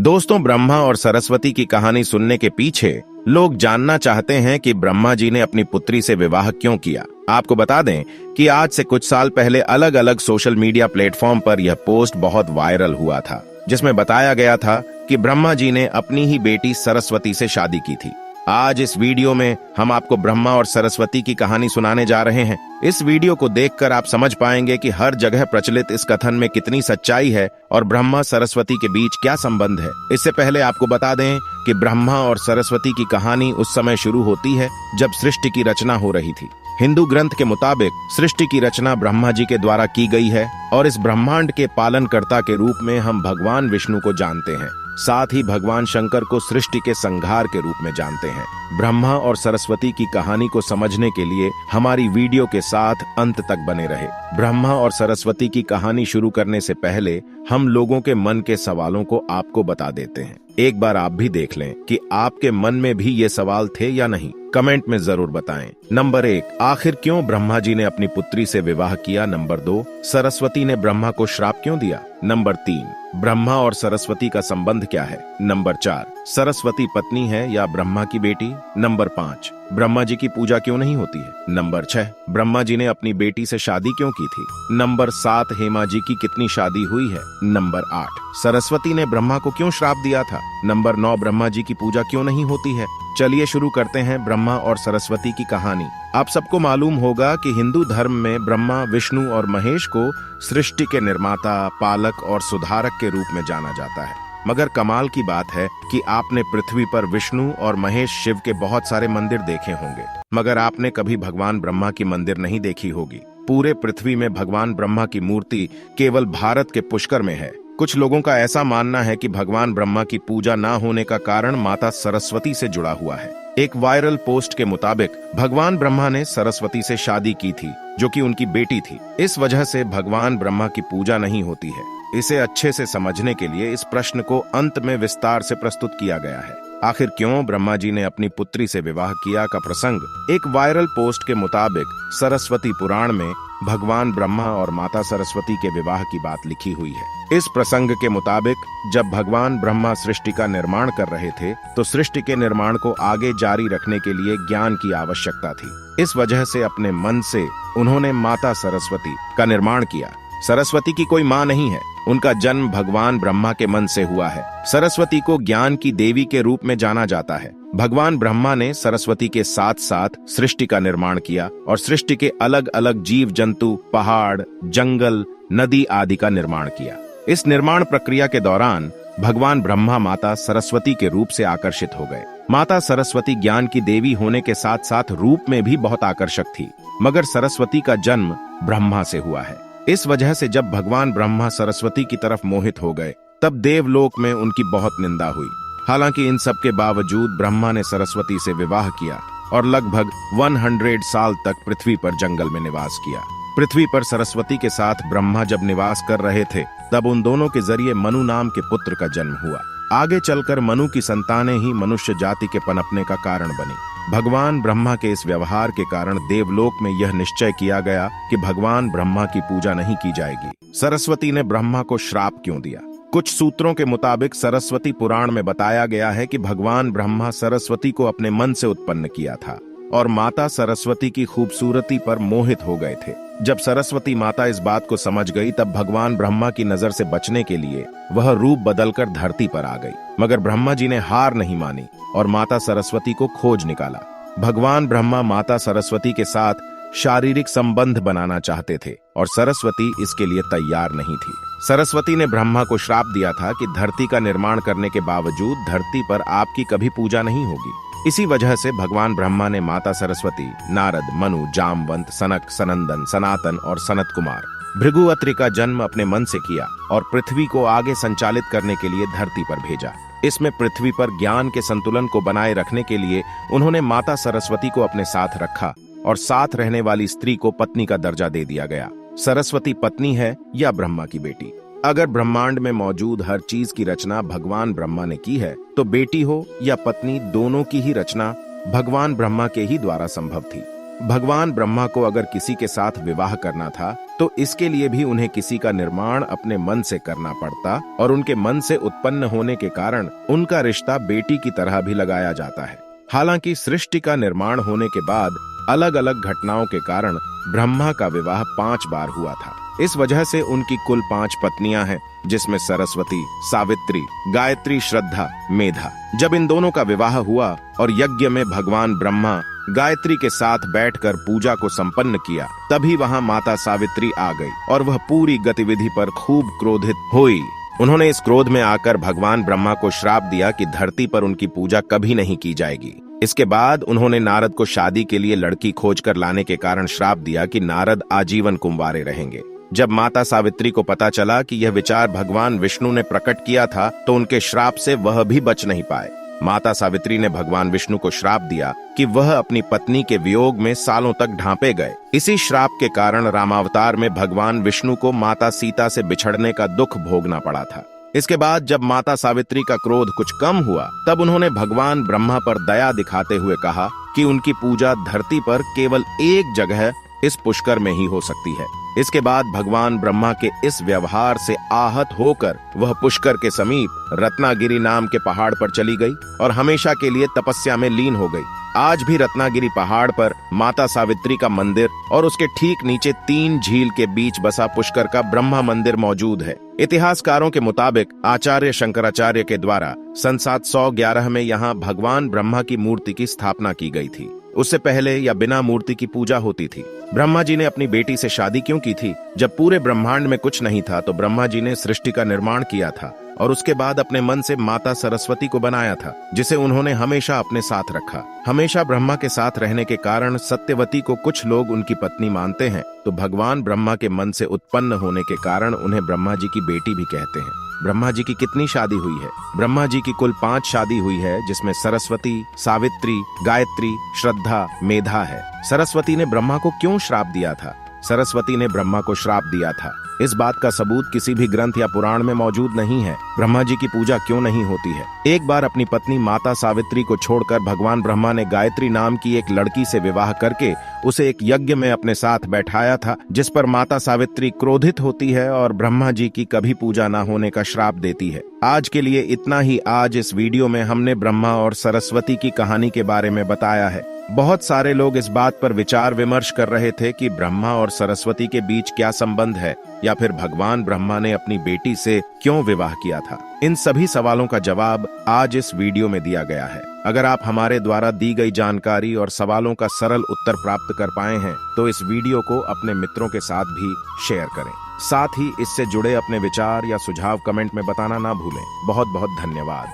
दोस्तों, ब्रह्मा और सरस्वती की कहानी सुनने के पीछे लोग जानना चाहते हैं कि ब्रह्मा जी ने अपनी पुत्री से विवाह क्यों किया। आपको बता दें कि आज से कुछ साल पहले अलग अलग सोशल मीडिया प्लेटफॉर्म पर यह पोस्ट बहुत वायरल हुआ था, जिसमें बताया गया था कि ब्रह्मा जी ने अपनी ही बेटी सरस्वती से शादी की थी। आज इस वीडियो में हम आपको ब्रह्मा और सरस्वती की कहानी सुनाने जा रहे हैं। इस वीडियो को देखकर आप समझ पाएंगे कि हर जगह प्रचलित इस कथन में कितनी सच्चाई है और ब्रह्मा सरस्वती के बीच क्या संबंध है। इससे पहले आपको बता दें कि ब्रह्मा और सरस्वती की कहानी उस समय शुरू होती है जब सृष्टि की रचना हो रही थी। हिंदू ग्रंथ के मुताबिक सृष्टि की रचना ब्रह्मा जी के द्वारा की गई है और इस ब्रह्मांड के पालनकर्ता के रूप में हम भगवान विष्णु को जानते हैं। साथ ही भगवान शंकर को सृष्टि के संहार के रूप में जानते हैं। ब्रह्मा और सरस्वती की कहानी को समझने के लिए हमारी वीडियो के साथ अंत तक बने रहे। ब्रह्मा और सरस्वती की कहानी शुरू करने से पहले हम लोगों के मन के सवालों को आपको बता देते हैं। एक बार आप भी देख लें कि आपके मन में भी ये सवाल थे या नहीं। कमेंट में जरूर बताएं। नंबर 1, आखिर क्यों ब्रह्मा जी ने अपनी पुत्री से विवाह किया। नंबर 2, सरस्वती ने ब्रह्मा को श्राप क्यों दिया। नंबर 3, ब्रह्मा और सरस्वती का संबंध क्या है। नंबर 4, सरस्वती पत्नी है या ब्रह्मा की बेटी। नंबर 5, ब्रह्मा जी की पूजा क्यों नहीं होती है। नंबर 6, ब्रह्मा जी ने अपनी बेटी से शादी क्यों की थी। नंबर 7, हेमा जी की कितनी शादी हुई है। नंबर 8, सरस्वती ने ब्रह्मा को क्यों श्राप दिया था। नंबर 9, ब्रह्मा जी की पूजा क्यों नहीं होती है। चलिए शुरू करते हैं ब्रह्मा और सरस्वती की कहानी। आप सबको मालूम होगा कि हिंदू धर्म में ब्रह्मा, विष्णु और महेश को सृष्टि के निर्माता, पालक और सुधारक के रूप में जाना जाता है। मगर कमाल की बात है कि आपने पृथ्वी पर विष्णु और महेश शिव के बहुत सारे मंदिर देखे होंगे, मगर आपने कभी भगवान ब्रह्मा की मंदिर नहीं देखी होगी। पूरे पृथ्वी में भगवान ब्रह्मा की मूर्ति केवल भारत के पुष्कर में है। कुछ लोगों का ऐसा मानना है कि भगवान ब्रह्मा की पूजा न होने का कारण माता सरस्वती से जुड़ा हुआ है। एक वायरल पोस्ट के मुताबिक भगवान ब्रह्मा ने सरस्वती से शादी की थी, जो कि उनकी बेटी थी। इस वजह से भगवान ब्रह्मा की पूजा नहीं होती है। इसे अच्छे से समझने के लिए इस प्रश्न को अंत में विस्तार से प्रस्तुत किया गया है। आखिर क्यों ब्रह्मा जी ने अपनी पुत्री से विवाह किया का प्रसंग एक वायरल पोस्ट के मुताबिक सरस्वती पुराण में भगवान ब्रह्मा और माता सरस्वती के विवाह की बात लिखी हुई है। इस प्रसंग के मुताबिक जब भगवान ब्रह्मा सृष्टि का निर्माण कर रहे थे तो सृष्टि के निर्माण को आगे जारी रखने के लिए ज्ञान की आवश्यकता थी। इस वजह से अपने मन से उन्होंने माता सरस्वती का निर्माण किया। सरस्वती की कोई माँ नहीं है, उनका जन्म भगवान ब्रह्मा के मन से हुआ है। सरस्वती को ज्ञान की देवी के रूप में जाना जाता है। भगवान ब्रह्मा ने सरस्वती के साथ साथ सृष्टि का निर्माण किया और सृष्टि के अलग अलग जीव जंतु, पहाड़, जंगल, नदी आदि का निर्माण किया। इस निर्माण प्रक्रिया के दौरान भगवान ब्रह्मा माता सरस्वती के रूप से आकर्षित हो गए। माता सरस्वती ज्ञान की देवी होने के साथ साथ रूप में भी बहुत आकर्षक थी, मगर सरस्वती का जन्म ब्रह्मा से हुआ है। इस वजह से जब भगवान ब्रह्मा सरस्वती की तरफ मोहित हो गए तब देवलोक में उनकी बहुत निंदा हुई। हालांकि इन सब के बावजूद ब्रह्मा ने सरस्वती से विवाह किया और लगभग 100 साल तक पृथ्वी पर जंगल में निवास किया। पृथ्वी पर सरस्वती के साथ ब्रह्मा जब निवास कर रहे थे तब उन दोनों के जरिए मनु नाम के पुत्र का जन्म हुआ। आगे चलकर मनु की संतानें ही मनुष्य जाति के पनपने का कारण बनी। भगवान ब्रह्मा के इस व्यवहार के कारण देवलोक में यह निश्चय किया गया कि भगवान ब्रह्मा की पूजा नहीं की जाएगी। सरस्वती ने ब्रह्मा को श्राप क्यों दिया। कुछ सूत्रों के मुताबिक सरस्वती पुराण में बताया गया है कि भगवान ब्रह्मा सरस्वती को अपने मन से उत्पन्न किया था और माता सरस्वती की खूबसूरती पर मोहित हो गए थे। जब सरस्वती माता इस बात को समझ गई तब भगवान ब्रह्मा की नजर से बचने के लिए वह रूप बदलकर धरती पर आ गई, मगर ब्रह्मा जी ने हार नहीं मानी और माता सरस्वती को खोज निकाला। भगवान ब्रह्मा माता सरस्वती के साथ शारीरिक संबंध बनाना चाहते थे और सरस्वती इसके लिए तैयार नहीं थी। सरस्वती ने ब्रह्मा को श्राप दिया था कि धरती का निर्माण करने के बावजूद धरती पर आपकी कभी पूजा नहीं होगी। इसी वजह से भगवान ब्रह्मा ने माता सरस्वती, नारद, मनु, जामवंत, सनक, सनंदन, सनातन और सनत कुमार भृगु अत्रि का जन्म अपने मन से किया और पृथ्वी को आगे संचालित करने के लिए धरती पर भेजा। इसमें पृथ्वी पर ज्ञान के संतुलन को बनाए रखने के लिए उन्होंने माता सरस्वती को अपने साथ रखा और साथ रहने वाली स्त्री को पत्नी का दर्जा दे दिया गया। सरस्वती पत्नी है या ब्रह्मा की बेटी। अगर ब्रह्मांड में मौजूद हर चीज की रचना भगवान ब्रह्मा ने की है तो बेटी हो या पत्नी, दोनों की ही रचना भगवान ब्रह्मा के ही द्वारा संभव थी। भगवान ब्रह्मा को अगर किसी के साथ विवाह करना था तो इसके लिए भी उन्हें किसी का निर्माण अपने मन से करना पड़ता और उनके मन से उत्पन्न होने के कारण उनका रिश्ता बेटी की तरह भी लगाया जाता है। हालांकि सृष्टि का निर्माण होने के बाद अलग अलग घटनाओं के कारण ब्रह्मा का विवाह 5 बार हुआ था। इस वजह से उनकी कुल 5 पत्नियां हैं, जिसमें सरस्वती, सावित्री, गायत्री, श्रद्धा, मेधा। जब इन दोनों का विवाह हुआ और यज्ञ में भगवान ब्रह्मा गायत्री के साथ बैठकर पूजा को संपन्न किया, तभी वहां माता सावित्री आ गई और वह पूरी गतिविधि पर खूब क्रोधित हुई। उन्होंने इस क्रोध में आकर भगवान ब्रह्मा को श्राप दिया कि धरती पर उनकी पूजा कभी नहीं की जाएगी। इसके बाद उन्होंने नारद को शादी के लिए लड़की खोजकर लाने के कारण श्राप दिया कि नारद आजीवन कुंवारे रहेंगे। जब माता सावित्री को पता चला कि यह विचार भगवान विष्णु ने प्रकट किया था तो उनके श्राप से वह भी बच नहीं पाए। माता सावित्री ने भगवान विष्णु को श्राप दिया कि वह अपनी पत्नी के वियोग में सालों तक ढांपे गए। इसी श्राप के कारण रामावतार में भगवान विष्णु को माता सीता से बिछड़ने का दुख भोगना पड़ा था। इसके बाद जब माता सावित्री का क्रोध कुछ कम हुआ, तब उन्होंने भगवान ब्रह्मा पर दया दिखाते हुए कहा कि उनकी पूजा धरती पर केवल एक जगह इस पुष्कर में ही हो सकती है। इसके बाद भगवान ब्रह्मा के इस व्यवहार से आहत होकर वह पुष्कर के समीप रत्नागिरी नाम के पहाड़ पर चली गई और हमेशा के लिए तपस्या में लीन हो गई। आज भी रत्नागिरी पहाड़ पर माता सावित्री का मंदिर और उसके ठीक नीचे 3 झील के बीच बसा पुष्कर का ब्रह्मा मंदिर मौजूद है। इतिहासकारों के मुताबिक आचार्य शंकराचार्य के द्वारा सन 711 में यहाँ भगवान ब्रह्मा की मूर्ति की स्थापना की गई थी। उससे पहले या बिना मूर्ति की पूजा होती थी। ब्रह्मा जी ने अपनी बेटी से शादी क्यों की थी? जब पूरे ब्रह्मांड में कुछ नहीं था तो ब्रह्मा जी ने सृष्टि का निर्माण किया था और उसके बाद अपने मन से माता सरस्वती को बनाया था, जिसे उन्होंने हमेशा अपने साथ रखा। हमेशा ब्रह्मा के साथ रहने के कारण सत्यवती को कुछ लोग उनकी पत्नी मानते हैं, तो भगवान ब्रह्मा के मन से उत्पन्न होने के कारण उन्हें ब्रह्मा जी की बेटी भी कहते हैं। ब्रह्मा जी की कितनी शादी हुई है? ब्रह्मा जी की कुल 5 शादी हुई है, जिसमें सरस्वती, सावित्री, गायत्री, श्रद्धा, मेधा है। सरस्वती ने ब्रह्मा को क्यों श्राप दिया था? सरस्वती ने ब्रह्मा को श्राप दिया था, इस बात का सबूत किसी भी ग्रंथ या पुराण में मौजूद नहीं है। ब्रह्मा जी की पूजा क्यों नहीं होती है? एक बार अपनी पत्नी माता सावित्री को छोड़कर भगवान ब्रह्मा ने गायत्री नाम की एक लड़की से विवाह करके उसे एक यज्ञ में अपने साथ बैठाया था, जिस पर माता सावित्री क्रोधित होती है और ब्रह्मा जी की कभी पूजा न होने का श्राप देती है। आज के लिए इतना ही। आज इस वीडियो में हमने ब्रह्मा और सरस्वती की कहानी के बारे में बताया है। बहुत सारे लोग इस बात पर विचार विमर्श कर रहे थे कि ब्रह्मा और सरस्वती के बीच क्या संबंध है, या फिर भगवान ब्रह्मा ने अपनी बेटी से क्यों विवाह किया था। इन सभी सवालों का जवाब आज इस वीडियो में दिया गया है। अगर आप हमारे द्वारा दी गई जानकारी और सवालों का सरल उत्तर प्राप्त कर पाए हैं तो इस वीडियो को अपने मित्रों के साथ भी शेयर करें। साथ ही इससे जुड़े अपने विचार या सुझाव कमेंट में बताना ना भूलें। बहुत बहुत धन्यवाद।